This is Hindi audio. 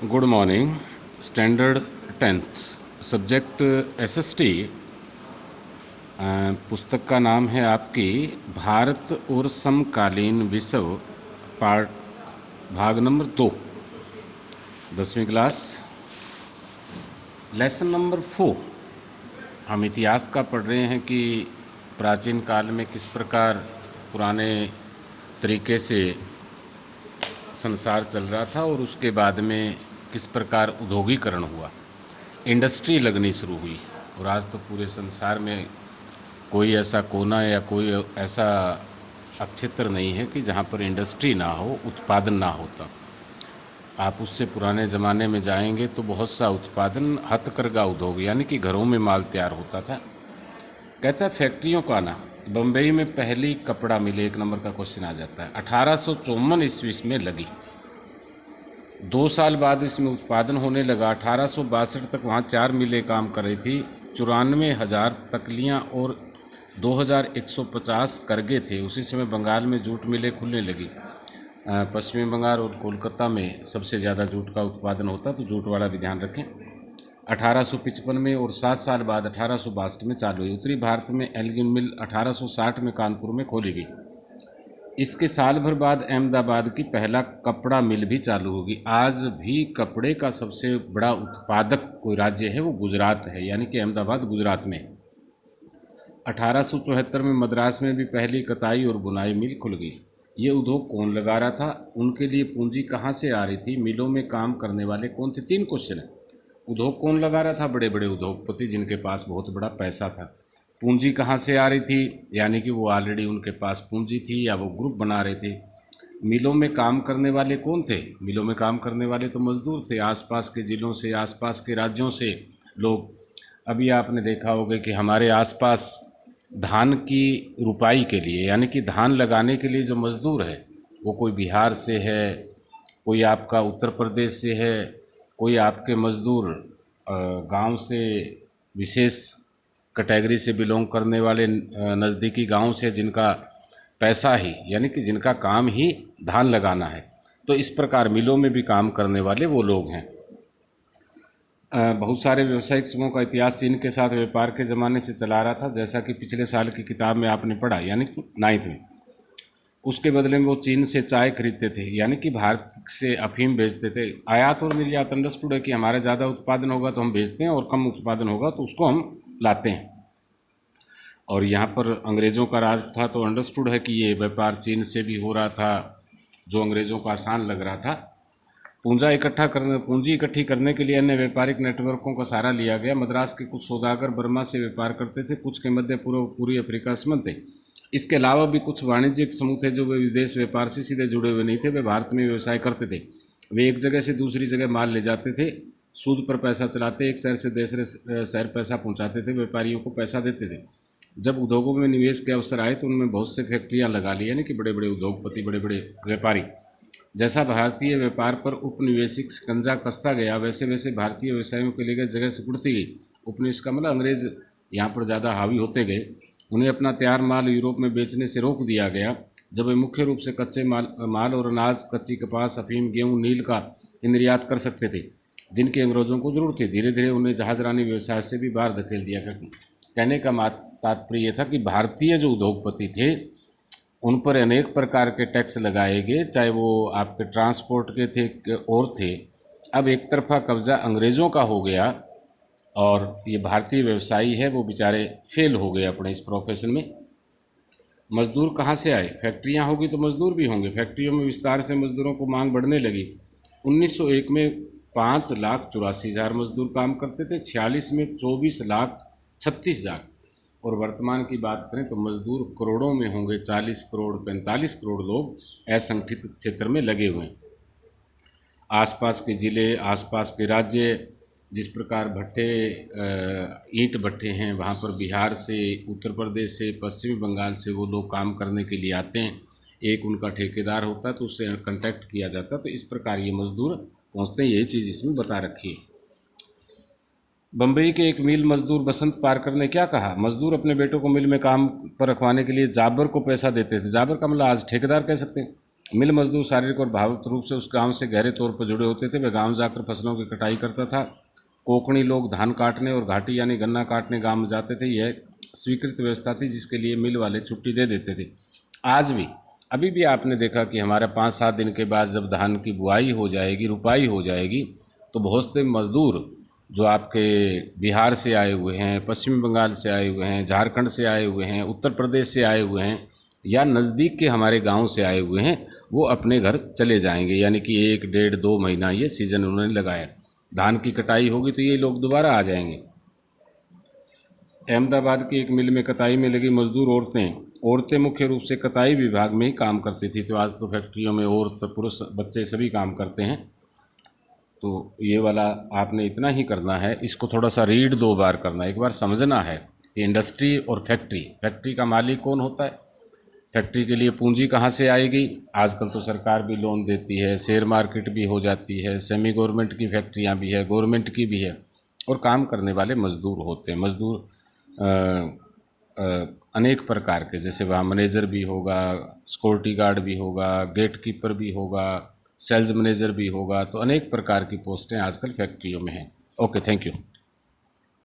Good morning. Standard 10th subject SST. पुस्तक का नाम है आपकी भारत और समकालीन विश्व, पार्ट भाग नंबर 2, 10वीं क्लास, लेसन नंबर 4। हम इतिहास का पढ़ रहे हैं कि प्राचीन काल में किस प्रकार पुराने तरीके से संसार चल रहा था और उसके बाद में किस प्रकार उद्योगीकरण हुआ, इंडस्ट्री लगनी शुरू हुई। और आज तो पूरे संसार में कोई ऐसा कोना या कोई ऐसा क्षेत्र नहीं है कि जहाँ पर इंडस्ट्री ना हो, उत्पादन ना होता। आप उससे पुराने ज़माने में जाएंगे तो बहुत सा उत्पादन हथकरघा उद्योग यानी कि घरों में माल तैयार होता था। कहता है फैक्ट्रियों का आना। बम्बई में पहली कपड़ा मिल, 1 नंबर का क्वेश्चन आ जाता है, 1854 ईस्वी में लगी। 2 साल बाद इसमें उत्पादन होने लगा। 1862 तक वहाँ 4 मिलें काम कर रही थी। 94,000 तकलियाँ और 2,150 करगे थे। उसी समय बंगाल में जूट मिलें खुलने लगी। पश्चिमी बंगाल और कोलकाता में सबसे ज़्यादा जूट का उत्पादन होता, तो जूट वाला भी ध्यान रखें। 1855 में और 7 साल बाद 1862 में चालू हुई। उत्तरी भारत में एल्गिन मिल 1860 में कानपुर में खोली गई। इसके साल भर बाद अहमदाबाद की पहला कपड़ा मिल भी चालू होगी। आज भी कपड़े का सबसे बड़ा उत्पादक कोई राज्य है वो गुजरात है, यानी कि अहमदाबाद गुजरात में। 1874 में मद्रास में भी पहली कताई और बुनाई मिल खुल गई। ये उद्योग कौन लगा रहा था, उनके लिए पूंजी कहाँ से आ रही थी, मिलों में काम करने वाले कौन थे? 3 क्वेश्चन है। उद्योग कौन लगा रहा था? बड़े बड़े उद्योगपति जिनके पास बहुत बड़ा पैसा था। पूंजी कहाँ से आ रही थी, यानी कि वो ऑलरेडी उनके पास पूंजी थी या वो ग्रुप बना रहे थे। मिलों में काम करने वाले कौन थे? मिलों में काम करने वाले तो मजदूर थे, आसपास के ज़िलों से, आसपास के राज्यों से लोग। अभी आपने देखा होगा कि हमारे आसपास धान की रुपाई के लिए, यानी कि धान लगाने के लिए जो मज़दूर है वो कोई बिहार से है, कोई आपका उत्तर प्रदेश से है, कोई आपके मज़दूर गांव से, विशेष कैटेगरी से बिलोंग करने वाले नज़दीकी गांव से, जिनका पैसा ही यानी कि जिनका काम ही धान लगाना है। तो इस प्रकार मिलों में भी काम करने वाले वो लोग हैं। बहुत सारे व्यावसायिक समूहों का इतिहास चीन के साथ व्यापार के ज़माने से चला रहा था, जैसा कि पिछले साल की किताब में आपने पढ़ा, यानी कि 9th में। उसके बदले में वो चीन से चाय खरीदते थे, यानी कि भारत से अफीम बेचते थे। आयात और निर्यात अंडरस्टूड है कि हमारा ज़्यादा उत्पादन होगा तो हम बेचते हैं और कम उत्पादन होगा तो उसको हम लाते हैं। और यहाँ पर अंग्रेज़ों का राज था, तो अंडरस्टूड है कि ये व्यापार चीन से भी हो रहा था, जो अंग्रेज़ों को आसान लग रहा था। पूंजी इकट्ठी करने के लिए अन्य व्यापारिक नेटवर्कों का सहारा लिया गया। मद्रास के कुछ सौदागर बर्मा से व्यापार करते थे, कुछ के मध्य पूर्वी अफ्रीका संबंध थे। इसके अलावा भी कुछ वाणिज्यिक समूह थे जो वे विदेश व्यापार से सीधे जुड़े हुए नहीं थे, वे भारत में व्यवसाय करते थे। वे एक जगह से दूसरी जगह माल ले जाते थे, सूद पर पैसा चलाते, एक शहर से दूसरे शहर पैसा पहुंचाते थे, व्यापारियों को पैसा देते थे। जब उद्योगों में निवेश के अवसर आए तो उनमें बहुत से फैक्ट्रियाँ लगा ली, यानी कि बड़े बड़े उद्योगपति, बड़े बड़े व्यापारी। जैसा भारतीय व्यापार पर उपनिवेशिक शिकंजा कसता गया, वैसे वैसे भारतीय व्यवसायों के लिए जगह सिकुड़ती गई। उपनिवेश का मतलब अंग्रेज यहाँ पर ज़्यादा हावी होते गए। उन्हें अपना तैयार माल यूरोप में बेचने से रोक दिया गया। जब वे मुख्य रूप से कच्चे माल और अनाज, कच्ची कपास, अफीम, गेहूँ, नील का निर्यात कर सकते थे, जिनकी अंग्रेज़ों को जरूरत थी। धीरे धीरे उन्हें जहाजरानी व्यवसाय से भी बाहर धकेल दिया गया। कहने का तात्पर्य यह था कि भारतीय जो उद्योगपति थे उन पर अनेक प्रकार के टैक्स लगाए गए, चाहे वो आपके ट्रांसपोर्ट के थे और थे। अब एक तरफा कब्जा अंग्रेज़ों का हो गया और ये भारतीय व्यवसायी है वो बेचारे फेल हो गए अपने इस प्रोफेशन में। मज़दूर कहाँ से आए? फैक्ट्रियाँ होगी तो मज़दूर भी होंगे। फैक्ट्रियों में विस्तार से मज़दूरों को मांग बढ़ने लगी। 1901 में 5,84,000 मज़दूर काम करते थे, 46 में 24,36,000, और वर्तमान की बात करें तो मज़दूर करोड़ों में होंगे। 40 करोड़ 45 करोड़ लोग असंगठित क्षेत्र में लगे हुए हैं। आसपास के ज़िले, आसपास के राज्य, जिस प्रकार भट्टे, ईंट भट्टे हैं, वहाँ पर बिहार से, उत्तर प्रदेश से, पश्चिमी बंगाल से वो लोग काम करने के लिए आते हैं। एक उनका ठेकेदार होता है तो उससे कांटेक्ट किया जाता है, तो इस प्रकार ये मज़दूर पहुँचते हैं। यही चीज़ इसमें बता रखी है। बम्बई के एक मिल मजदूर बसंत पारकर ने क्या कहा? मजदूर अपने बेटों को मिल में काम पर रखवाने के लिए जाबर को पैसा देते थे। जाबर का मतलब आज ठेकेदार कह सकते हैं। मिल मजदूर शारीरिक और भावुक रूप से उस गांव से गहरे तौर पर जुड़े होते थे। वह गांव जाकर फसलों की कटाई करता था। कोंकणी लोग धान काटने और घाटी यानी गन्ना काटने गांव में जाते थे। यह स्वीकृत व्यवस्था थी जिसके लिए मिल वाले छुट्टी दे देते थे। आज भी अभी भी आपने देखा कि हमारे 5-7 दिन के बाद जब धान की बुआई हो जाएगी, रुपाई हो जाएगी, तो बहुत से मज़दूर जो आपके बिहार से आए हुए हैं, पश्चिम बंगाल से आए हुए हैं, झारखंड से आए हुए हैं, उत्तर प्रदेश से आए हुए हैं या नज़दीक के हमारे गांव से आए हुए हैं, वो अपने घर चले जाएंगे। यानी कि 1, 1.5, 2 महीना ये सीज़न उन्होंने लगाया। धान की कटाई होगी तो ये लोग दोबारा आ जाएंगे। अहमदाबाद की एक मिल में कताई में लगी मजदूर औरतें मुख्य रूप से कताई विभाग में ही काम करती थी। तो आज तो फैक्ट्रियों में औरत, पुरुष, बच्चे सभी काम करते हैं। तो ये वाला आपने इतना ही करना है, इसको थोड़ा सा रीड 2 बार करना है। एक बार समझना है कि इंडस्ट्री और फैक्ट्री का मालिक कौन होता है, फैक्ट्री के लिए पूंजी कहाँ से आएगी। आजकल तो सरकार भी लोन देती है, शेयर मार्केट भी हो जाती है, सेमी गवर्नमेंट की फैक्ट्रियाँ भी है, गवर्नमेंट की भी है, और काम करने वाले मजदूर होते हैं। मजदूर अनेक प्रकार के, जैसे वहाँ मैनेजर भी होगा, सिक्योरिटी गार्ड भी होगा, गेट कीपर भी होगा, सेल्स मैनेजर भी होगा। तो अनेक प्रकार की पोस्टें आजकल फैक्ट्रियों में हैं। Okay, thank you.